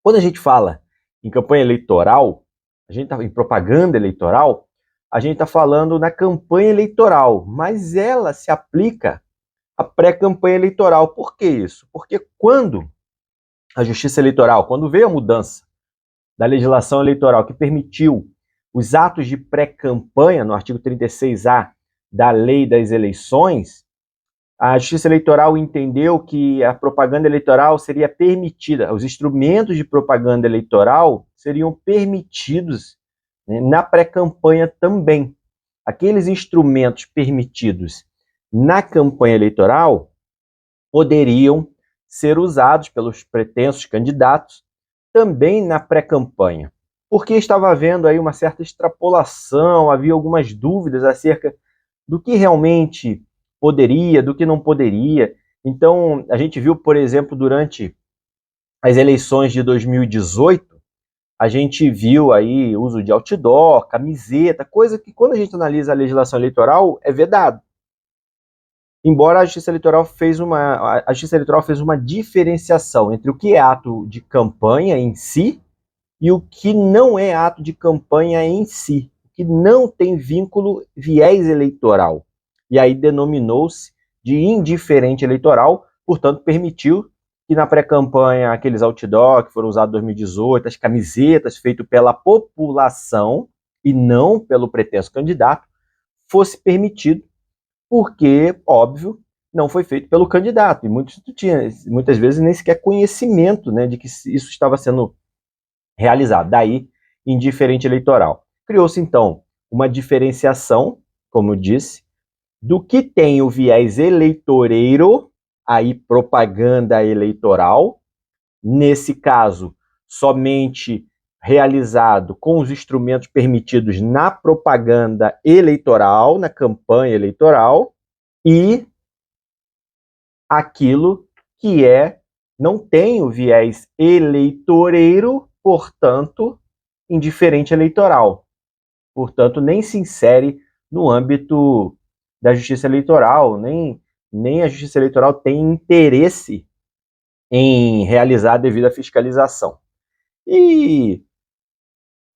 Quando a gente fala em campanha eleitoral, a gente tá em propaganda eleitoral, a gente está falando na campanha eleitoral, mas ela se aplica à pré-campanha eleitoral. Por que isso? Porque quando a Justiça Eleitoral, quando veio a mudança da legislação eleitoral que permitiu os atos de pré-campanha, no artigo 36A da Lei das Eleições, a Justiça Eleitoral entendeu que a propaganda eleitoral seria permitida, os instrumentos de propaganda eleitoral seriam permitidos, né, na pré-campanha também. Aqueles instrumentos permitidos na campanha eleitoral poderiam ser usados pelos pretensos candidatos também na pré-campanha, porque estava havendo aí uma certa extrapolação, havia algumas dúvidas acerca do que realmente poderia, do que não poderia. Então, a gente viu, por exemplo, durante as eleições de 2018, a gente viu aí uso de outdoor, camiseta, coisa que quando a gente analisa a legislação eleitoral é vedado. Embora a Justiça Eleitoral fez uma diferenciação entre o que é ato de campanha em si e o que não é ato de campanha em si, que não tem vínculo viés eleitoral. E aí denominou-se de indiferente eleitoral, portanto permitiu que na pré-campanha aqueles outdoor que foram usados em 2018, as camisetas feitas pela população e não pelo pretenso candidato, fosse permitido, porque, óbvio, não foi feito pelo candidato, e muitas vezes nem sequer conhecimento, né, de que isso estava sendo realizado. Daí, indiferente eleitoral. Criou-se, então, uma diferenciação, como eu disse, do que tem o viés eleitoreiro, aí propaganda eleitoral, nesse caso, somente realizado com os instrumentos permitidos na propaganda eleitoral, na campanha eleitoral, e aquilo que não tem o viés eleitoreiro, portanto, indiferente eleitoral. Portanto, nem se insere no âmbito da justiça eleitoral, nem a justiça eleitoral tem interesse em realizar a devida fiscalização. E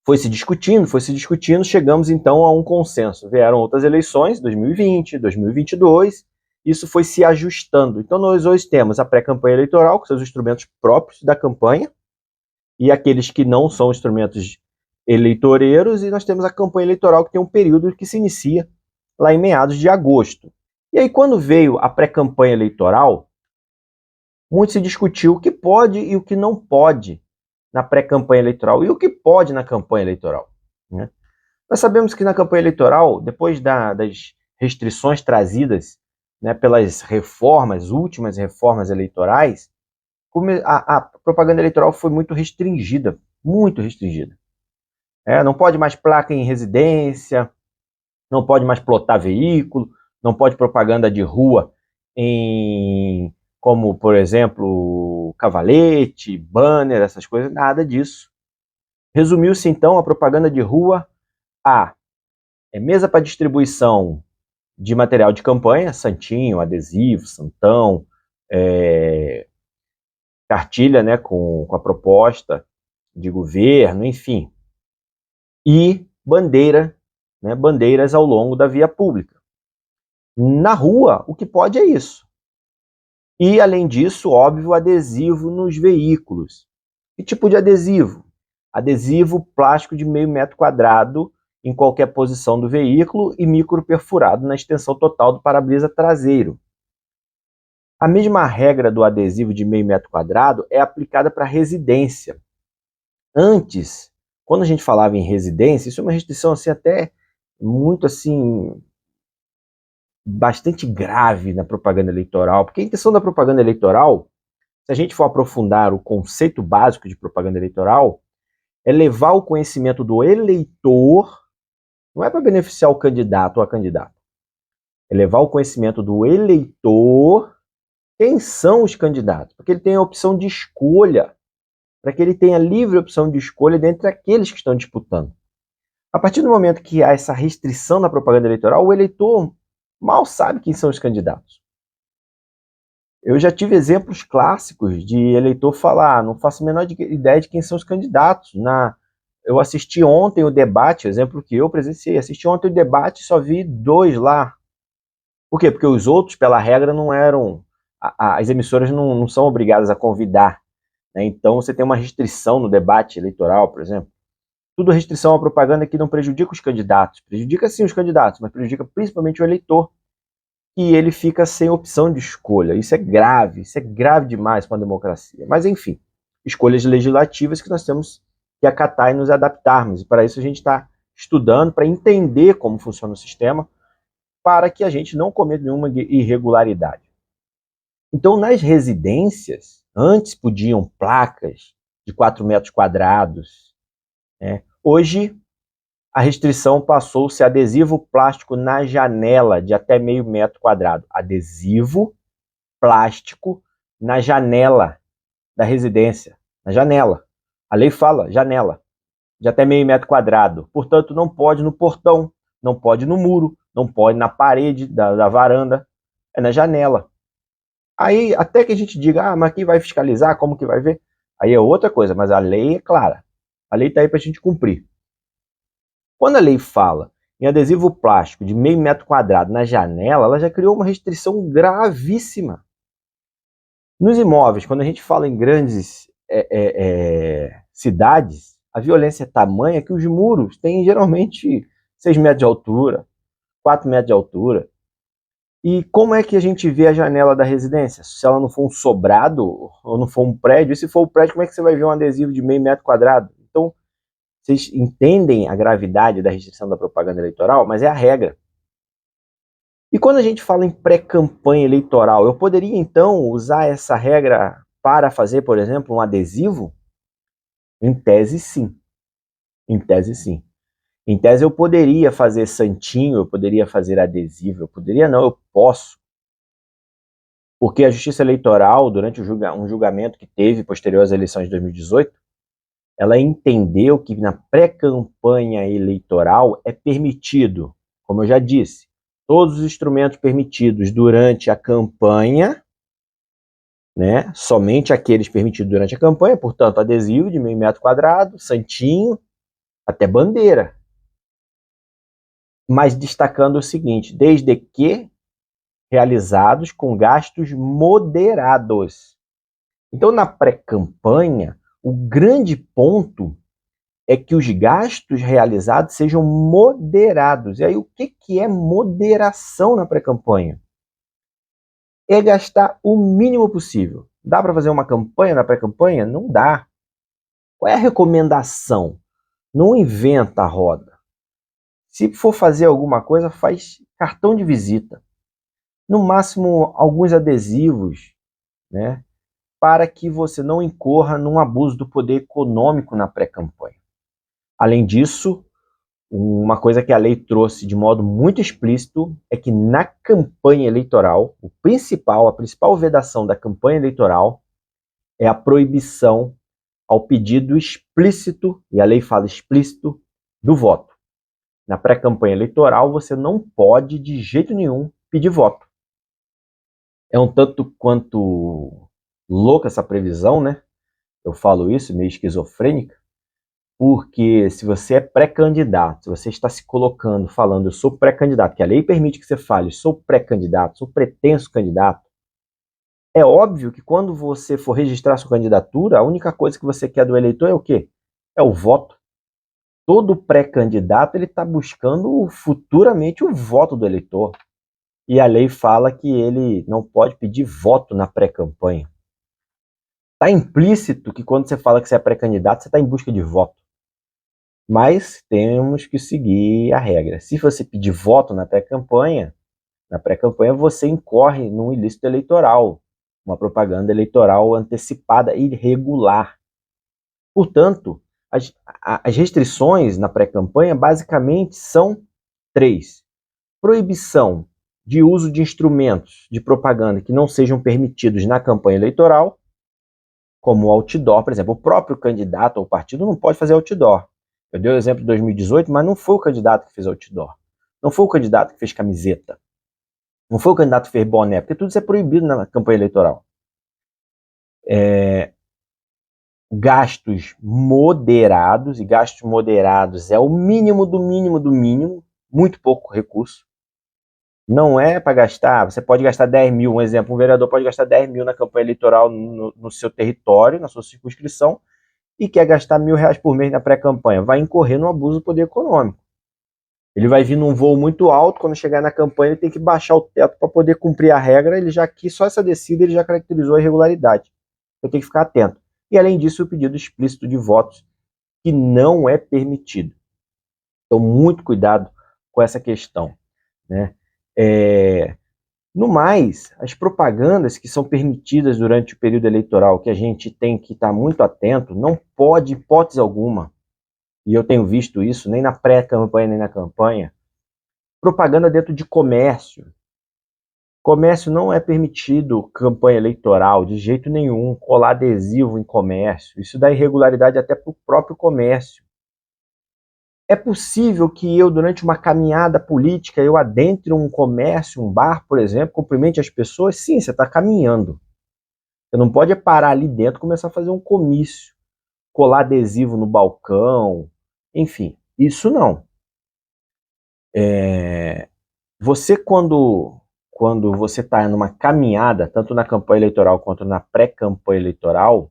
foi se discutindo, chegamos então a um consenso. Vieram outras eleições, 2020, 2022, isso foi se ajustando. Então nós hoje temos a pré-campanha eleitoral, com seus instrumentos próprios da campanha, e aqueles que não são instrumentos eleitoreiros, e nós temos a campanha eleitoral, que tem um período que se inicia lá em meados de agosto. E aí, quando veio a pré-campanha eleitoral, muito se discutiu o que pode e o que não pode na pré-campanha eleitoral e o que pode na campanha eleitoral, né? Nós sabemos que na campanha eleitoral, depois das restrições trazidas, né, pelas últimas reformas eleitorais, a propaganda eleitoral foi muito restringida, muito restringida. Não pode mais placa em residência, não pode mais plotar veículo, não pode propaganda de rua como, por exemplo, cavalete, banner, essas coisas, nada disso. Resumiu-se, então, a propaganda de rua a mesa para distribuição de material de campanha, santinho, adesivo, santão, cartilha, né, com a proposta de governo, enfim, e bandeira, né, bandeiras ao longo da via pública. Na rua, o que pode é isso. E, além disso, óbvio, adesivo nos veículos. Que tipo de adesivo? Adesivo plástico de meio metro quadrado em qualquer posição do veículo e micro perfurado na extensão total do para-brisa traseiro. A mesma regra do adesivo de meio metro quadrado é aplicada para residência. Antes, quando a gente falava em residência, isso é uma restrição assim, até muito assim, bastante grave na propaganda eleitoral, porque a intenção da propaganda eleitoral, se a gente for aprofundar o conceito básico de propaganda eleitoral, é levar o conhecimento do eleitor, não é para beneficiar o candidato ou a candidata, é levar o conhecimento do eleitor quem são os candidatos, para que ele tenha a opção de escolha, para que ele tenha livre opção de escolha dentre aqueles que estão disputando. A partir do momento que há essa restrição na propaganda eleitoral, o eleitor mal sabe quem são os candidatos. Eu já tive exemplos clássicos de eleitor falar, não faço a menor ideia de quem são os candidatos. Eu assisti ontem o debate, exemplo que eu presenciei, assisti ontem o debate e só vi 2 lá. Por quê? Porque os outros, pela regra, não eram... As emissoras não são obrigadas a convidar, né? Então você tem uma restrição no debate eleitoral, por exemplo. Tudo restrição à propaganda que não prejudica os candidatos. Prejudica sim os candidatos, mas prejudica principalmente o eleitor. E ele fica sem opção de escolha. Isso é grave demais para a democracia. Mas, enfim, escolhas legislativas que nós temos que acatar e nos adaptarmos. E para isso a gente está estudando, para entender como funciona o sistema, para que a gente não cometa nenhuma irregularidade. Então, nas residências, antes podiam placas de 4 metros quadrados, né? Hoje, a restrição passou-se a adesivo plástico na janela de até meio metro quadrado. Adesivo plástico na janela da residência. Na janela. A lei fala janela, de até meio metro quadrado. Portanto, não pode no portão, não pode no muro, não pode na parede da varanda. É na janela. Aí, até que a gente diga, mas quem vai fiscalizar, como que vai ver? Aí é outra coisa, mas a lei é clara. A lei está aí para a gente cumprir. Quando a lei fala em adesivo plástico de meio metro quadrado na janela, ela já criou uma restrição gravíssima. Nos imóveis, quando a gente fala em grandes cidades, a violência é tamanha que os muros têm geralmente 6 metros de altura, 4 metros de altura. E como é que a gente vê a janela da residência? Se ela não for um sobrado, ou não for um prédio, e se for um prédio, como é que você vai ver um adesivo de meio metro quadrado? Então, vocês entendem a gravidade da restrição da propaganda eleitoral, mas é a regra. E quando a gente fala em pré-campanha eleitoral, eu poderia então usar essa regra para fazer, por exemplo, um adesivo? Em tese, sim. Em tese, sim. Em tese, eu poderia fazer santinho, eu poderia fazer adesivo, eu poderia não, eu posso. Porque a Justiça Eleitoral, durante um julgamento que teve posterior às eleições de 2018, ela entendeu que na pré-campanha eleitoral é permitido, como eu já disse, todos os instrumentos permitidos durante a campanha, né, somente aqueles permitidos durante a campanha, portanto, adesivo de meio metro quadrado, santinho, até bandeira. Mas destacando o seguinte, desde que realizados com gastos moderados. Então, na pré-campanha, o grande ponto é que os gastos realizados sejam moderados. E aí, o que é moderação na pré-campanha? É gastar o mínimo possível. Dá para fazer uma campanha na pré-campanha? Não dá. Qual é a recomendação? Não inventa a roda. Se for fazer alguma coisa, faz cartão de visita. No máximo, alguns adesivos, né, para que você não incorra num abuso do poder econômico na pré-campanha. Além disso, uma coisa que a lei trouxe de modo muito explícito é que na campanha eleitoral, a principal vedação da campanha eleitoral é a proibição ao pedido explícito, e a lei fala explícito, do voto. Na pré-campanha eleitoral, você não pode, de jeito nenhum, pedir voto. É um tanto quanto louca essa previsão, né? Eu falo isso, meio esquizofrênica, porque se você é pré-candidato, se você está se colocando, falando, eu sou pré-candidato, que a lei permite que você fale, sou pré-candidato, sou pretenso candidato, é óbvio que quando você for registrar sua candidatura, a única coisa que você quer do eleitor é o quê? É o voto. Todo pré-candidato ele está buscando futuramente o voto do eleitor. E a lei fala que ele não pode pedir voto na pré-campanha. Está implícito que quando você fala que você é pré-candidato, você está em busca de voto. Mas temos que seguir a regra. Se você pedir voto na pré-campanha você incorre num ilícito eleitoral, uma propaganda eleitoral antecipada e irregular. Portanto, as restrições na pré-campanha basicamente são 3. Proibição de uso de instrumentos de propaganda que não sejam permitidos na campanha eleitoral, como o outdoor, por exemplo, o próprio candidato ou partido não pode fazer outdoor. Eu dei o exemplo de 2018, mas não foi o candidato que fez outdoor. Não foi o candidato que fez camiseta. Não foi o candidato que fez boné, porque tudo isso é proibido na campanha eleitoral. gastos moderados, e gastos moderados é o mínimo do mínimo do mínimo, muito pouco recurso. Não é para gastar, você pode gastar 10 mil, um exemplo, um vereador pode gastar 10 mil na campanha eleitoral no seu território, na sua circunscrição, e quer gastar R$ 1.000 por mês na pré-campanha. Vai incorrer no abuso do poder econômico. Ele vai vir num voo muito alto, quando chegar na campanha ele tem que baixar o teto para poder cumprir a regra, ele já aqui, só essa descida ele já caracterizou a irregularidade. Eu tenho que ficar atento. E além disso, o pedido explícito de votos, que não é permitido. Então, muito cuidado com essa questão, né? No mais, as propagandas que são permitidas durante o período eleitoral, que a gente tem que estar muito atento, não pode, hipótese alguma, e eu tenho visto isso, nem na pré-campanha, nem na campanha, propaganda dentro de comércio. Comércio não é permitido, campanha eleitoral, de jeito nenhum, colar adesivo em comércio. Isso dá irregularidade até para o próprio comércio. É possível que eu, durante uma caminhada política, eu adentre um comércio, um bar, por exemplo, cumprimente as pessoas? Sim, você está caminhando. Você não pode parar ali dentro e começar a fazer um comício, colar adesivo no balcão, enfim, isso não. Você, quando você está numa caminhada, tanto na campanha eleitoral quanto na pré-campanha eleitoral,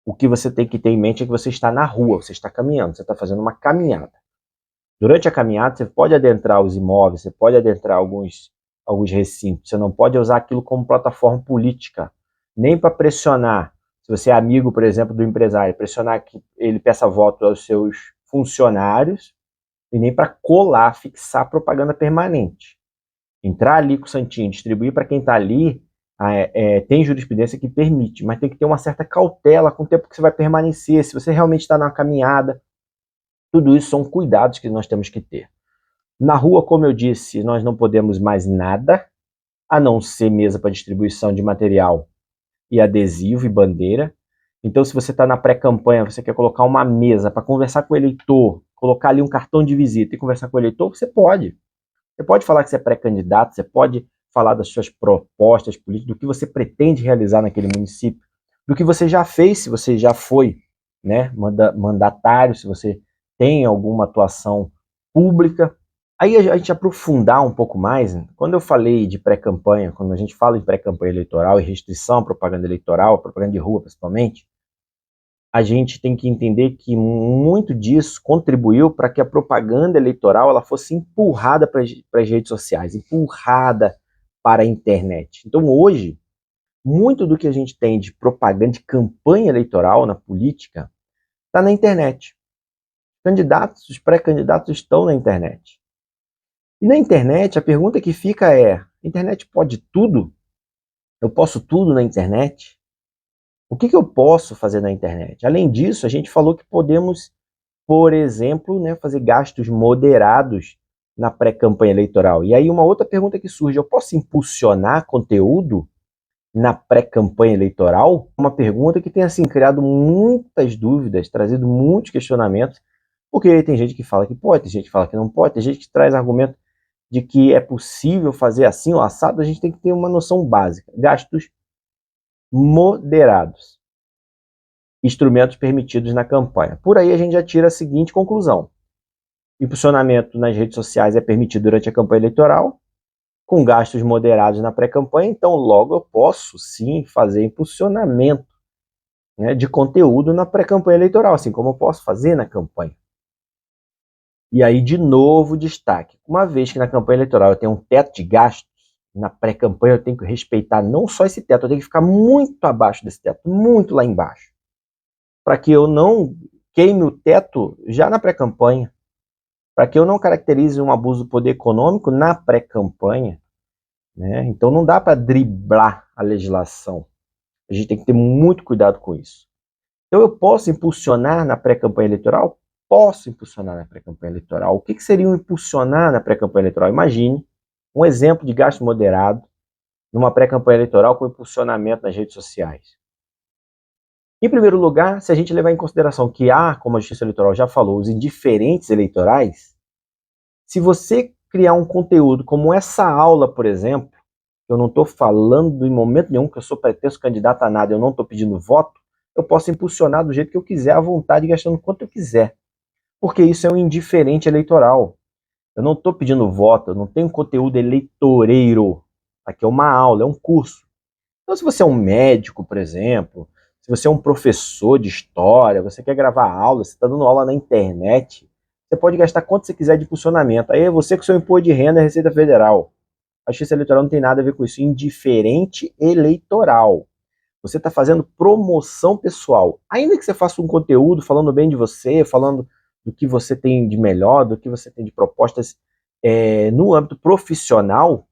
o que você tem que ter em mente é que você está na rua, você está caminhando, você está fazendo uma caminhada. Durante a caminhada, você pode adentrar os imóveis, você pode adentrar alguns recintos, você não pode usar aquilo como plataforma política, nem para pressionar, se você é amigo, por exemplo, do empresário, pressionar que ele peça voto aos seus funcionários, e nem para colar, fixar propaganda permanente. Entrar ali com o santinho, distribuir para quem está ali, tem jurisprudência que permite, mas tem que ter uma certa cautela com o tempo que você vai permanecer, se você realmente está na caminhada. Tudo isso são cuidados que nós temos que ter. Na rua, como eu disse, nós não podemos mais nada, a não ser mesa para distribuição de material e adesivo e bandeira. Então, se você está na pré-campanha, você quer colocar uma mesa para conversar com o eleitor, colocar ali um cartão de visita e conversar com o eleitor, você pode. Você pode falar que você é pré-candidato, você pode falar das suas propostas políticas, do que você pretende realizar naquele município, do que você já fez, se você já foi, né, mandatário, se você tem alguma atuação pública. Aí a gente aprofundar um pouco mais, né? Quando eu falei de pré-campanha, quando a gente fala em pré-campanha eleitoral e restrição à propaganda eleitoral, propaganda de rua principalmente, a gente tem que entender que muito disso contribuiu para que a propaganda eleitoral ela fosse empurrada para as redes sociais, empurrada para a internet. Então hoje, muito do que a gente tem de propaganda, de campanha eleitoral na política, está na internet. Candidatos, os pré-candidatos estão na internet. E na internet, a pergunta que fica é: a internet pode tudo? Eu posso tudo na internet? O que eu posso fazer na internet? Além disso, a gente falou que podemos, por exemplo, né, fazer gastos moderados na pré-campanha eleitoral. E aí uma outra pergunta que surge: eu posso impulsionar conteúdo na pré-campanha eleitoral? Uma pergunta que tem assim criado muitas dúvidas, trazido muitos questionamentos, porque tem gente que fala que pode, tem gente que fala que não pode, tem gente que traz argumento de que é possível fazer assim ou assado. A gente tem que ter uma noção básica: gastos moderados, instrumentos permitidos na campanha. Por aí a gente já tira a seguinte conclusão: impulsionamento nas redes sociais é permitido durante a campanha eleitoral, com gastos moderados na pré-campanha, então logo eu posso sim fazer impulsionamento, né, de conteúdo na pré-campanha eleitoral, assim como eu posso fazer na campanha. E aí, de novo, destaque: uma vez que na campanha eleitoral eu tenho um teto de gastos, na pré-campanha eu tenho que respeitar não só esse teto, eu tenho que ficar muito abaixo desse teto, muito lá embaixo, para que eu não queime o teto já na pré-campanha, para que eu não caracterize um abuso do poder econômico na pré-campanha, né? Então não dá para driblar a legislação. A gente tem que ter muito cuidado com isso. Então eu posso impulsionar na pré-campanha eleitoral? Posso impulsionar na pré-campanha eleitoral. O que seria um impulsionar na pré-campanha eleitoral? Imagine um exemplo de gasto moderado numa pré-campanha eleitoral com impulsionamento nas redes sociais. Em primeiro lugar, se a gente levar em consideração que há, como a Justiça Eleitoral já falou, os indiferentes eleitorais, se você criar um conteúdo como essa aula, por exemplo, eu não estou falando em momento nenhum que eu sou pretenso candidato a nada, eu não estou pedindo voto, eu posso impulsionar do jeito que eu quiser, à vontade, gastando quanto eu quiser. Porque isso é um indiferente eleitoral. Eu não estou pedindo voto, eu não tenho conteúdo eleitoreiro. Aqui é uma aula, é um curso. Então, se você é um médico, por exemplo, se você é um professor de história, você quer gravar aula, você está dando aula na internet, você pode gastar quanto você quiser de funcionamento. Aí é você com seu imposto de renda e Receita Federal. A justiça eleitoral não tem nada a ver com isso. Indiferente eleitoral. Você está fazendo promoção pessoal. Ainda que você faça um conteúdo falando bem de você, falando do que você tem de melhor, do que você tem de propostas no âmbito profissional,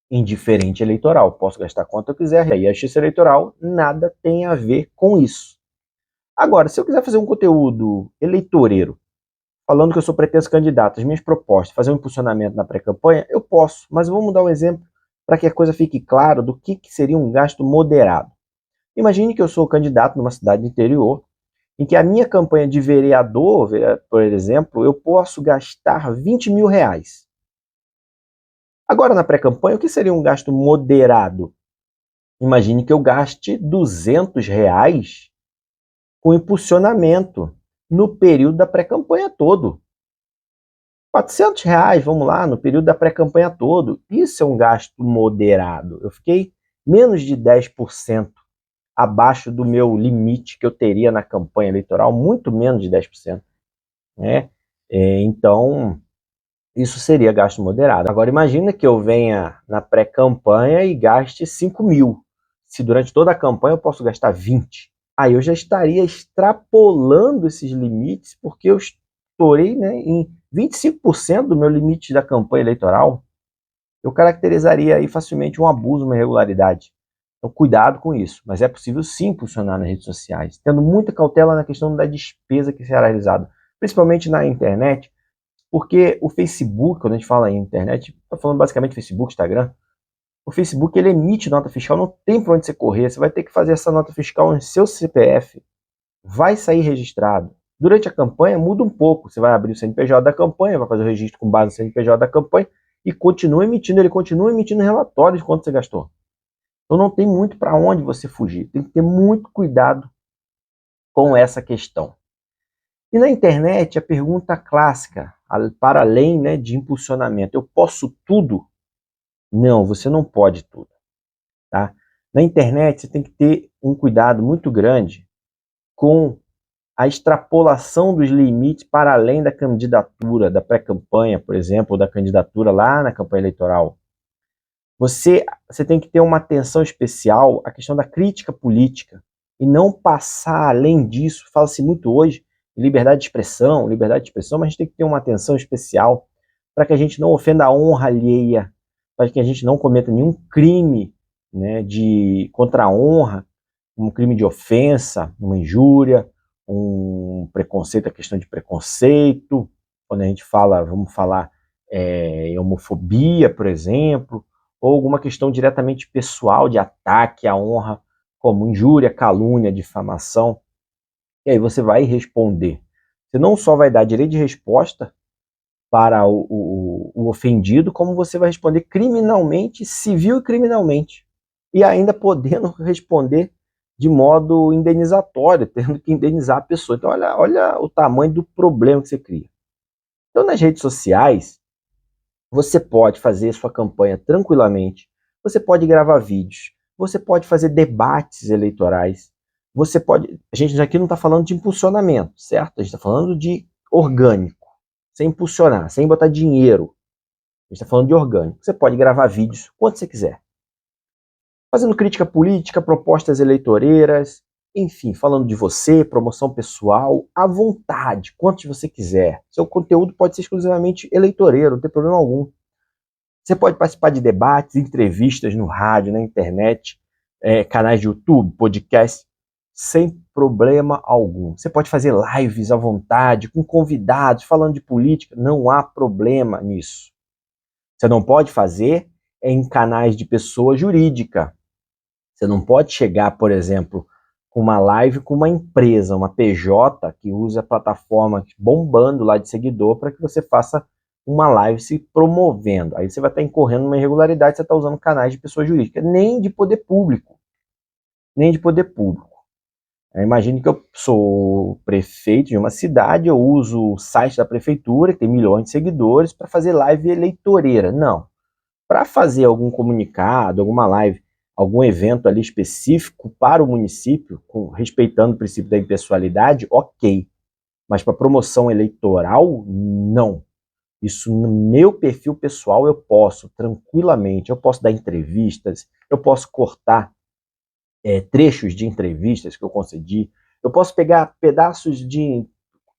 indiferente eleitoral. Posso gastar quanto eu quiser. E a justiça eleitoral nada tem a ver com isso. Agora, se eu quiser fazer um conteúdo eleitoreiro, falando que eu sou pretenso candidato, as minhas propostas, fazer um impulsionamento na pré-campanha, eu posso. Mas vamos dar um exemplo para que a coisa fique clara do que seria um gasto moderado. Imagine que eu sou candidato numa cidade do interior, em que a minha campanha de vereador, por exemplo, eu posso gastar 20 mil reais. Agora, na pré-campanha, o que seria um gasto moderado? Imagine que eu gaste 200 reais com impulsionamento no período da pré-campanha todo. 400 reais, vamos lá, no período da pré-campanha todo. Isso é um gasto moderado. Eu fiquei menos de 10% abaixo do meu limite que eu teria na campanha eleitoral, muito menos de 10%. Né? Então, isso seria gasto moderado. Agora, imagina que eu venha na pré-campanha e gaste 5 mil. Se durante toda a campanha eu posso gastar 20. Aí eu já estaria extrapolando esses limites, porque eu estourei, né, em 25% do meu limite da campanha eleitoral. Eu caracterizaria aí facilmente um abuso, uma irregularidade. Então, cuidado com isso. Mas é possível sim impulsionar nas redes sociais, tendo muita cautela na questão da despesa que será realizada, principalmente na internet, porque o Facebook, quando a gente fala em internet, está falando basicamente Facebook, Instagram, o Facebook ele emite nota fiscal, não tem para onde você correr, você vai ter que fazer essa nota fiscal no seu CPF, vai sair registrado. Durante a campanha muda um pouco, você vai abrir o CNPJ da campanha, vai fazer o registro com base no CNPJ da campanha e continua emitindo, ele continua emitindo relatórios de quanto você gastou. Então não tem muito para onde você fugir, tem que ter muito cuidado com essa questão. E na internet, a pergunta clássica, para além, né, de impulsionamento, eu posso tudo? Não, você não pode tudo. Tá? Na internet, você tem que ter um cuidado muito grande com a extrapolação dos limites para além da candidatura, da pré-campanha, por exemplo, ou da candidatura lá na campanha eleitoral. Você tem que ter uma atenção especial à questão da crítica política e não passar além disso. Fala-se muito hoje em liberdade de expressão, mas a gente tem que ter uma atenção especial para que a gente não ofenda a honra alheia, para que a gente não cometa nenhum crime, né, contra a honra, um crime de ofensa, uma injúria, um preconceito, a questão de preconceito, quando a gente fala, vamos falar em homofobia, por exemplo, ou alguma questão diretamente pessoal de ataque à honra, como injúria, calúnia, difamação. E aí você vai responder. Você não só vai dar direito de resposta para o ofendido, como você vai responder criminalmente, civil e criminalmente. E ainda podendo responder de modo indenizatório, tendo que indenizar a pessoa. Então olha o tamanho do problema que você cria. Então nas redes sociais, você pode fazer sua campanha tranquilamente, você pode gravar vídeos, você pode fazer debates eleitorais, você pode... A gente aqui não está falando de impulsionamento, certo? A gente está falando de orgânico, sem impulsionar, sem botar dinheiro. A gente está falando de orgânico. Você pode gravar vídeos quando você quiser. Fazendo crítica política, propostas eleitoreiras, enfim, falando de você, promoção pessoal, à vontade, quantos você quiser. Seu conteúdo pode ser exclusivamente eleitoreiro, não tem problema algum. Você pode participar de debates, entrevistas no rádio, na internet, canais de YouTube, podcast, sem problema algum. Você pode fazer lives à vontade, com convidados, falando de política, não há problema nisso. Você não pode fazer em canais de pessoa jurídica. Você não pode chegar, por exemplo, com uma live com uma empresa, uma PJ, que usa a plataforma bombando lá de seguidor para que você faça uma live se promovendo. Aí você vai estar incorrendo numa irregularidade, você está usando canais de pessoa jurídica, nem de poder público. Nem de poder público. Imagine que eu sou prefeito de uma cidade, eu uso o site da prefeitura, que tem milhões de seguidores, para fazer live eleitoreira. Não. Para fazer algum comunicado, alguma live, algum evento ali específico para o município, respeitando o princípio da impessoalidade, ok. Mas para promoção eleitoral, não. Isso no meu perfil pessoal eu posso, tranquilamente. Eu posso dar entrevistas, eu posso cortar trechos de entrevistas que eu concedi, eu posso pegar pedaços de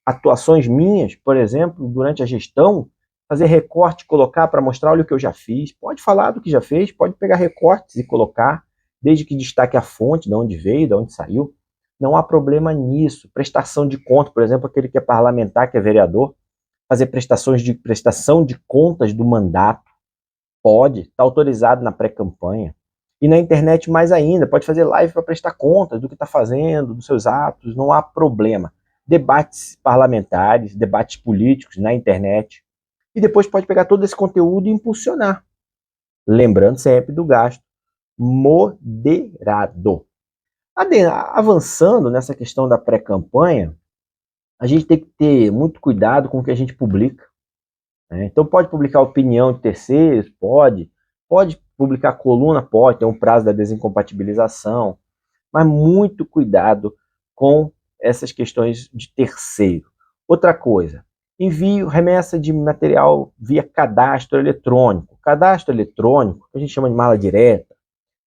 atuações minhas, por exemplo, durante a gestão, fazer recorte, colocar para mostrar, olha o que eu já fiz. Pode falar do que já fez, pode pegar recortes e colocar, desde que destaque a fonte, de onde veio, de onde saiu. Não há problema nisso. Prestação de conta, por exemplo, aquele que é parlamentar, que é vereador, fazer prestação de contas do mandato, pode, está autorizado na pré-campanha. E na internet mais ainda, pode fazer live para prestar contas do que está fazendo, dos seus atos, não há problema. Debates parlamentares, debates políticos na internet. E depois pode pegar todo esse conteúdo e impulsionar. Lembrando sempre do gasto moderado. Avançando nessa questão da pré-campanha, a gente tem que ter muito cuidado com o que a gente publica. Então pode publicar opinião de terceiros, pode publicar coluna, pode, tem um prazo da desincompatibilização, mas muito cuidado com essas questões de terceiro. Outra coisa, envio, remessa de material via cadastro eletrônico. Cadastro eletrônico, que a gente chama de mala direta,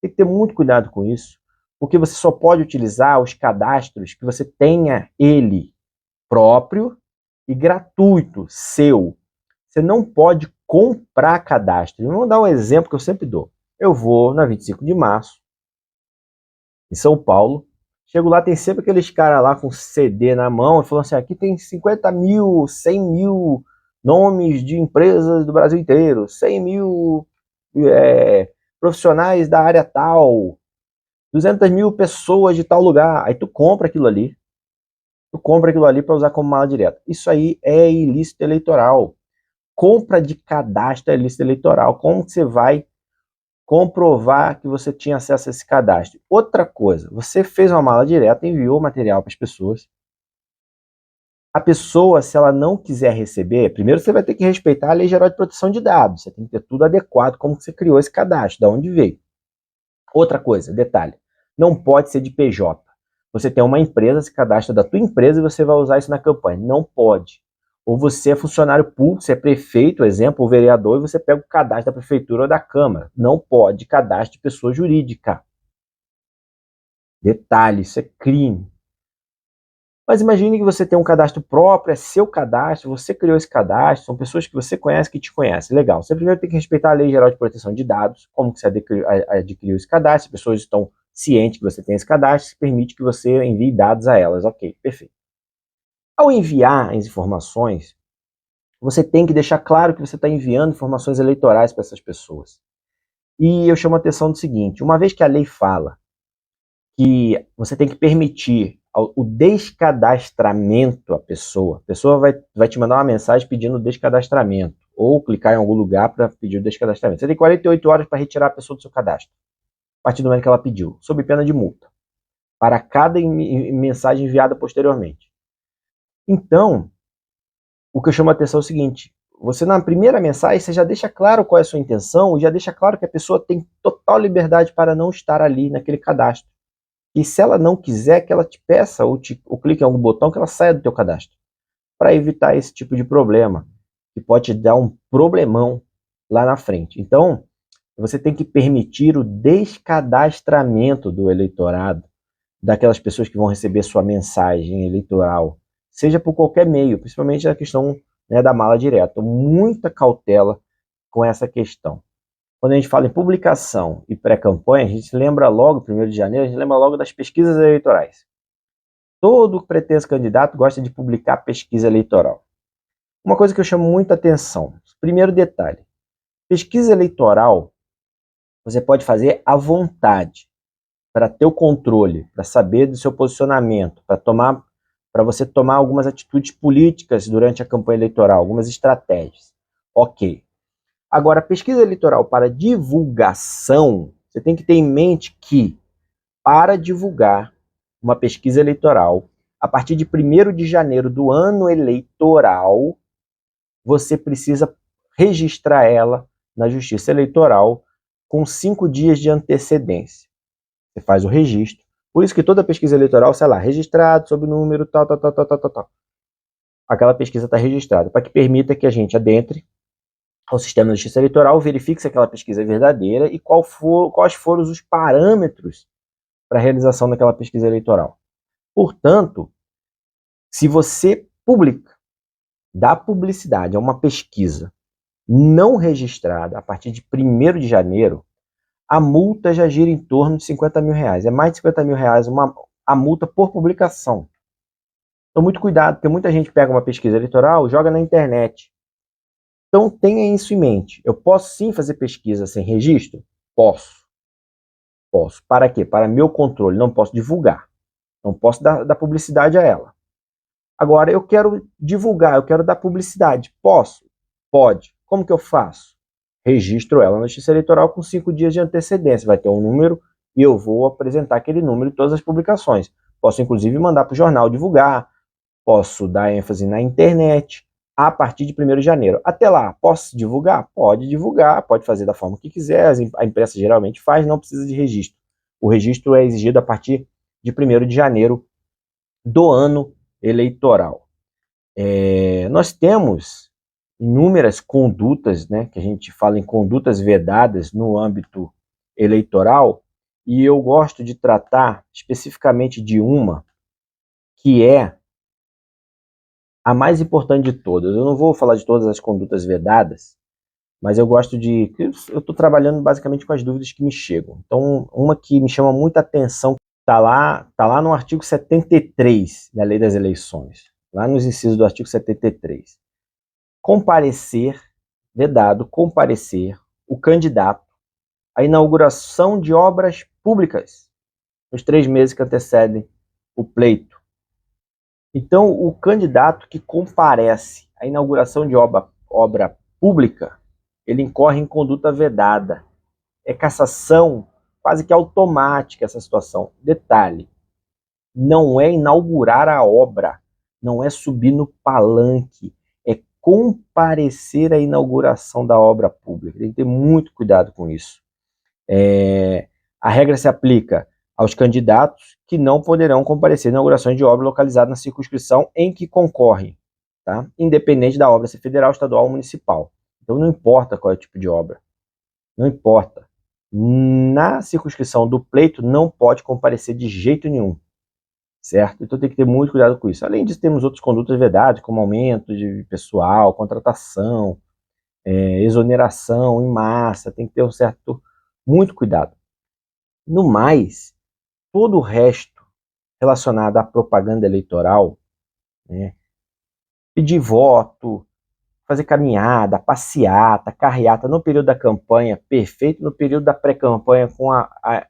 tem que ter muito cuidado com isso, porque você só pode utilizar os cadastros que você tenha ele próprio e gratuito, seu. Você não pode comprar cadastro. Vamos dar um exemplo que eu sempre dou. Eu vou na 25 de março, em São Paulo. Chego lá, tem sempre aqueles caras lá com CD na mão e falam assim, aqui tem 50 mil, 100 mil nomes de empresas do Brasil inteiro, 100 mil profissionais da área tal, 200 mil pessoas de tal lugar. Aí tu compra aquilo ali. Tu compra aquilo ali para usar como mala direta. Isso aí é ilícito eleitoral. Compra de cadastro é lista eleitoral. Como que você vai comprovar que você tinha acesso a esse cadastro? Outra coisa, você fez uma mala direta, enviou o material para as pessoas. A pessoa, se ela não quiser receber, primeiro você vai ter que respeitar a Lei Geral de Proteção de Dados. Você tem que ter tudo adequado, como que você criou esse cadastro, de onde veio. Outra coisa, detalhe, não pode ser de PJ. Você tem uma empresa, se cadastra da tua empresa e você vai usar isso na campanha. Não pode. Ou você é funcionário público, você é prefeito, exemplo, ou vereador, e você pega o cadastro da prefeitura ou da Câmara. Não pode cadastro de pessoa jurídica. Detalhe, isso é crime. Mas imagine que você tem um cadastro próprio, é seu cadastro, você criou esse cadastro, são pessoas que você conhece, que te conhecem. Legal. Você primeiro tem que respeitar a Lei Geral de Proteção de Dados, como que você adquiriu esse cadastro, as pessoas estão cientes que você tem esse cadastro, se permite que você envie dados a elas. Ok, perfeito. Ao enviar as informações, você tem que deixar claro que você está enviando informações eleitorais para essas pessoas. E eu chamo a atenção do seguinte, uma vez que a lei fala que você tem que permitir o descadastramento à pessoa, a pessoa vai te mandar uma mensagem pedindo o descadastramento, ou clicar em algum lugar para pedir o descadastramento. Você tem 48 horas para retirar a pessoa do seu cadastro, a partir do momento que ela pediu, sob pena de multa, para cada mensagem enviada posteriormente. Então, o que eu chamo a atenção é o seguinte, você na primeira mensagem, você já deixa claro qual é a sua intenção, e já deixa claro que a pessoa tem total liberdade para não estar ali naquele cadastro. E se ela não quiser, que ela te peça ou clique em algum botão que ela saia do teu cadastro, para evitar esse tipo de problema, que pode te dar um problemão lá na frente. Então, você tem que permitir o descadastramento do eleitorado, daquelas pessoas que vão receber sua mensagem eleitoral, seja por qualquer meio, principalmente a questão, né, da mala direta. Muita cautela com essa questão. Quando a gente fala em publicação e pré-campanha, a gente lembra logo, 1º de janeiro, a gente lembra logo das pesquisas eleitorais. Todo pretenso candidato gosta de publicar pesquisa eleitoral. Uma coisa que eu chamo muita atenção, primeiro detalhe, pesquisa eleitoral você pode fazer à vontade, para ter o controle, para saber do seu posicionamento, para você tomar algumas atitudes políticas durante a campanha eleitoral, algumas estratégias. Ok. Agora, pesquisa eleitoral para divulgação, você tem que ter em mente que, para divulgar uma pesquisa eleitoral, a partir de 1º de janeiro do ano eleitoral, você precisa registrar ela na Justiça Eleitoral com 5 dias de antecedência. Você faz o registro. Por isso que toda pesquisa eleitoral, sei lá, registrado sob o número tal. Aquela pesquisa está registrada, para que permita que a gente adentre ao sistema da Justiça Eleitoral, verifique se aquela pesquisa é verdadeira e quais foram os parâmetros para a realização daquela pesquisa eleitoral. Portanto, se você dá publicidade a uma pesquisa não registrada a partir de 1º de janeiro, a multa já gira em torno de R$50 mil. É mais de R$50 mil a multa por publicação. Então, muito cuidado, porque muita gente pega uma pesquisa eleitoral, joga na internet. Então, tenha isso em mente. Eu posso sim fazer pesquisa sem registro? Posso. Para quê? Para meu controle. Não posso divulgar. Não posso dar publicidade a ela. Agora, eu quero divulgar, eu quero dar publicidade. Posso? Pode. Como que eu faço? Registro ela na Justiça Eleitoral com 5 dias de antecedência. Vai ter um número e eu vou apresentar aquele número em todas as publicações. Posso, inclusive, mandar para o jornal divulgar. Posso dar ênfase na internet a partir de 1º de janeiro. Até lá, posso divulgar? Pode divulgar, pode fazer da forma que quiser. A imprensa geralmente faz, não precisa de registro. O registro é exigido a partir de 1º de janeiro do ano eleitoral. Nós temos inúmeras condutas, né, que a gente fala em condutas vedadas no âmbito eleitoral, e eu gosto de tratar especificamente de uma que é a mais importante de todas. Eu não vou falar de todas as condutas vedadas, mas eu gosto de... Eu estou trabalhando basicamente com as dúvidas que me chegam. Então, uma que me chama muita atenção, está lá no artigo 73 da Lei das Eleições, lá nos incisos do artigo 73. Comparecer, vedado, comparecer o candidato à inauguração de obras públicas nos 3 meses que antecedem o pleito. Então, o candidato que comparece à inauguração de obra pública, ele incorre em conduta vedada. É cassação quase que automática essa situação. Detalhe, não é inaugurar a obra, não é subir no palanque, é comparecer à inauguração da obra pública. Tem que ter muito cuidado com isso. A regra se aplica aos candidatos que não poderão comparecer à inauguração de obra localizada na circunscrição em que concorrem, tá? Independente da obra ser federal, estadual ou municipal. Então não importa qual é o tipo de obra, não importa. Na circunscrição do pleito não pode comparecer de jeito nenhum, certo? Então tem que ter muito cuidado com isso. Além disso, temos outras condutas vedadas, como aumento de pessoal, contratação, exoneração em massa, tem que ter muito cuidado. No mais, todo o resto relacionado à propaganda eleitoral, né, pedir voto, fazer caminhada, passeata, carreata no período da campanha, perfeito, no período da pré-campanha com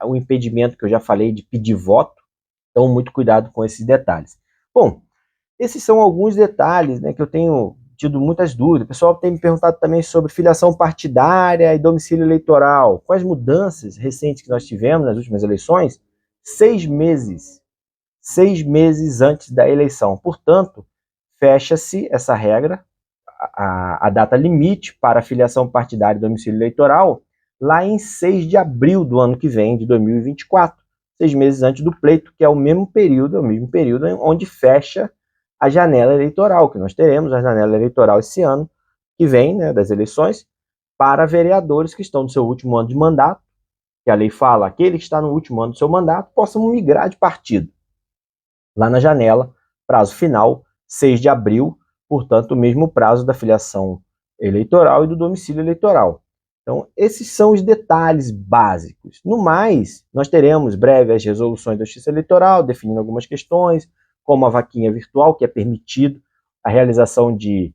o impedimento que eu já falei de pedir voto. Então, muito cuidado com esses detalhes. Bom, esses são alguns detalhes, né, que eu tenho tido muitas dúvidas. O pessoal tem me perguntado também sobre filiação partidária e domicílio eleitoral. Com as mudanças recentes que nós tivemos nas últimas eleições, 6 meses antes da eleição. Portanto, fecha-se essa regra, a data limite para a filiação partidária e domicílio eleitoral, lá em 6 de abril do ano que vem, de 2024. 6 meses antes do pleito, que é o mesmo período onde fecha a janela eleitoral, que nós teremos a janela eleitoral esse ano, que vem, né, das eleições, para vereadores que estão no seu último ano de mandato, que a lei fala, aquele que está no último ano do seu mandato, possam migrar de partido. Lá na janela, prazo final, 6 de abril, portanto, o mesmo prazo da filiação eleitoral e do domicílio eleitoral. Então, esses são os detalhes básicos. No mais, nós teremos breve as resoluções da Justiça Eleitoral, definindo algumas questões, como a vaquinha virtual, que é permitido a realização de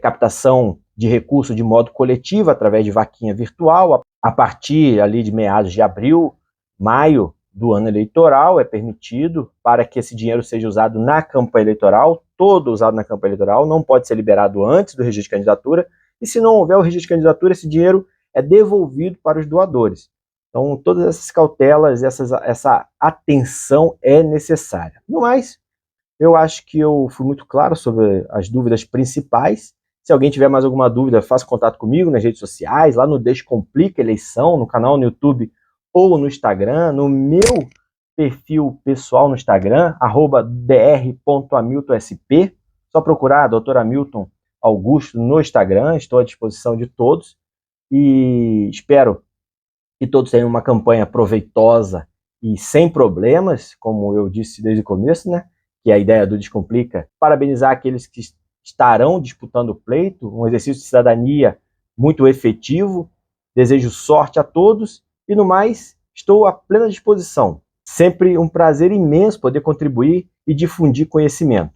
captação de recurso de modo coletivo através de vaquinha virtual, a partir ali de meados de abril, maio do ano eleitoral, é permitido para que esse dinheiro seja usado na campanha eleitoral, todo usado na campanha eleitoral, não pode ser liberado antes do registro de candidatura, e se não houver o registro de candidatura, esse dinheiro é devolvido para os doadores. Então, todas essas cautelas, essa atenção é necessária. No mais, eu acho que eu fui muito claro sobre as dúvidas principais. Se alguém tiver mais alguma dúvida, faça contato comigo nas redes sociais, lá no Descomplica Eleição, no canal no YouTube ou no Instagram, no meu perfil pessoal no Instagram, @dr.hamiltonsp. Só procurar Dr. Hamilton Augusto no Instagram, estou à disposição de todos e espero que todos tenham uma campanha proveitosa e sem problemas, como eu disse desde o começo, né? Que é a ideia do Descomplica, parabenizar aqueles que estarão disputando o pleito, um exercício de cidadania muito efetivo. Desejo sorte a todos e, no mais, estou à plena disposição. Sempre um prazer imenso poder contribuir e difundir conhecimento.